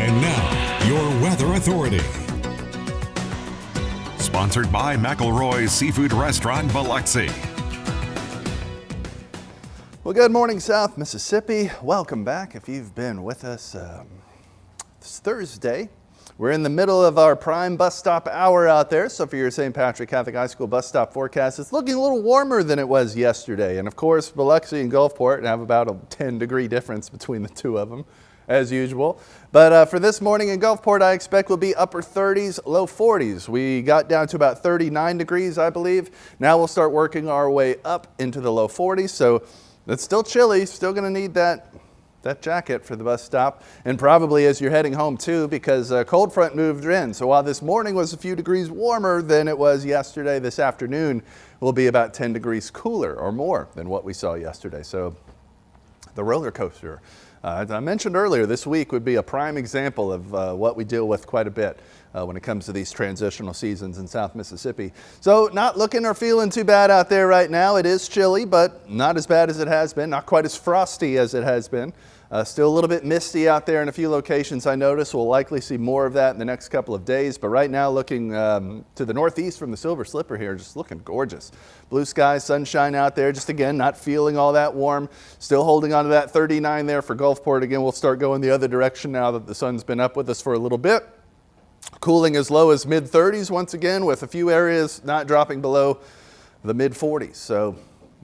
And now, your weather authority. Sponsored by McElroy's Seafood Restaurant, Biloxi. Well, good morning, South Mississippi. Welcome back. If you've been with us, it's Thursday. We're in the middle of our prime bus stop hour out there. So for your St. Patrick Catholic High School bus stop forecast, it's looking a little warmer than it was yesterday. And of course, Biloxi and Gulfport have about a 10-degree difference between the two of them, as usual. But for this morning in Gulfport, I expect will be upper 30s, low 40s. We got down to about 39 degrees, I believe. Now we'll start working our way up into the low 40s. So it's still chilly, still going to need that jacket for the bus stop, and probably as you're heading home too, because a cold front moved in. So while this morning was a few degrees warmer than it was yesterday, this afternoon will be about 10 degrees cooler or more than what we saw yesterday. So the roller coaster, as I mentioned earlier, this week would be a prime example of what we deal with quite a bit when it comes to these transitional seasons in South Mississippi. So not looking or feeling too bad out there right now. It is chilly, but not as bad as it has been, not quite as frosty as it has been. Still a little bit misty out there in a few locations, I notice. We'll likely see more of that in the next couple of days. But right now, looking to the northeast from the Silver Slipper here, just looking gorgeous. Blue skies, sunshine out there. Just again, not feeling all that warm. Still holding on to that 39 there for Gulfport. Again, we'll start going the other direction now that the sun's been up with us for a little bit. Cooling as low as mid-30s once again, with a few areas not dropping below the mid-40s. So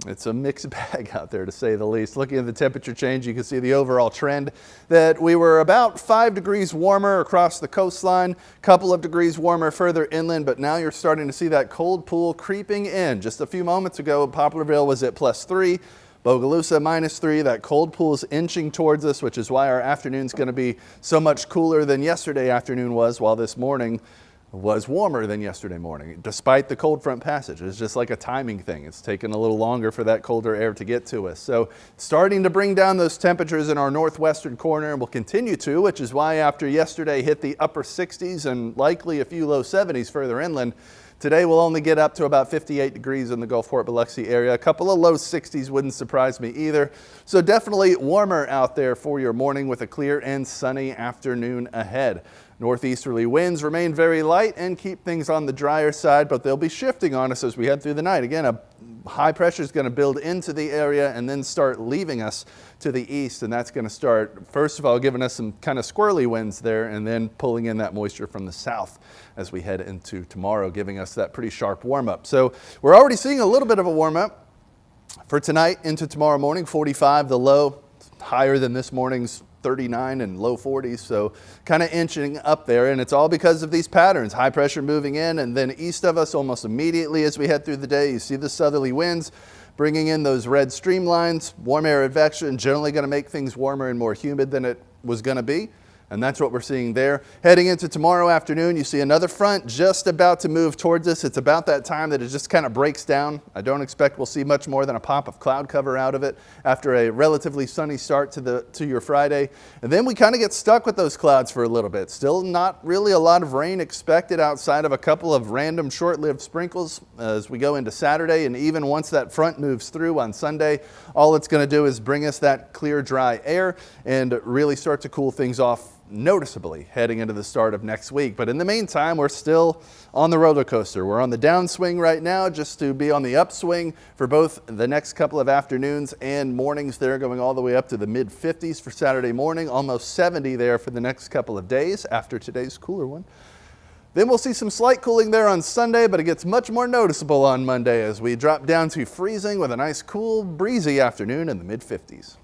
it's a mixed bag out there, to say the least. Looking at the temperature change, you can see the overall trend that we were about 5 degrees warmer across the coastline, a couple of degrees warmer further inland, but now you're starting to see that cold pool creeping in. Just a few moments ago, Poplarville was at +3, Bogalusa -3. That cold pool is inching towards us, which is why our afternoon's going to be so much cooler than yesterday afternoon was, while this morning was warmer than yesterday morning, despite the cold front passage. It's just like a timing thing. It's taken a little longer for that colder air to get to us. So starting to bring down those temperatures in our northwestern corner, and will continue to, which is why after yesterday hit the upper 60s and likely a few low 70s further inland, today we'll only get up to about 58 degrees in the Gulfport, Biloxi area. A couple of low 60s wouldn't surprise me either. So definitely warmer out there for your morning, with a clear and sunny afternoon ahead. Northeasterly winds remain very light and keep things on the drier side, but they'll be shifting on us as we head through the night. Again, a high pressure is going to build into the area and then start leaving us to the east, and that's going to start, first of all, giving us some kind of squirrely winds there, and then pulling in that moisture from the south as we head into tomorrow, giving us that pretty sharp warm-up. So we're already seeing a little bit of a warm-up for tonight into tomorrow morning. 45 the low, higher than this morning's 39 and low 40s, so kind of inching up there, and it's all because of these patterns. High pressure moving in, and then east of us almost immediately as we head through the day, you see the southerly winds bringing in those red streamlines. Warm air advection generally going to make things warmer and more humid than it was going to be, and that's what we're seeing there. Heading into tomorrow afternoon, you see another front just about to move towards us. It's about that time that it just kind of breaks down. I don't expect we'll see much more than a pop of cloud cover out of it after a relatively sunny start to your Friday. And then we kind of get stuck with those clouds for a little bit. Still not really a lot of rain expected outside of a couple of random short-lived sprinkles as we go into Saturday. And even once that front moves through on Sunday, all it's going to do is bring us that clear, dry air and really start to cool things off noticeably heading into the start of next week. But in the meantime, we're still on the roller coaster. We're on the downswing right now, just to be on the upswing for both the next couple of afternoons and mornings there, going all the way up to the mid-50s for Saturday morning, almost 70 there for the next couple of days after today's cooler one. Then we'll see some slight cooling there on Sunday, but it gets much more noticeable on Monday as we drop down to freezing with a nice, cool, breezy afternoon in the mid-50s.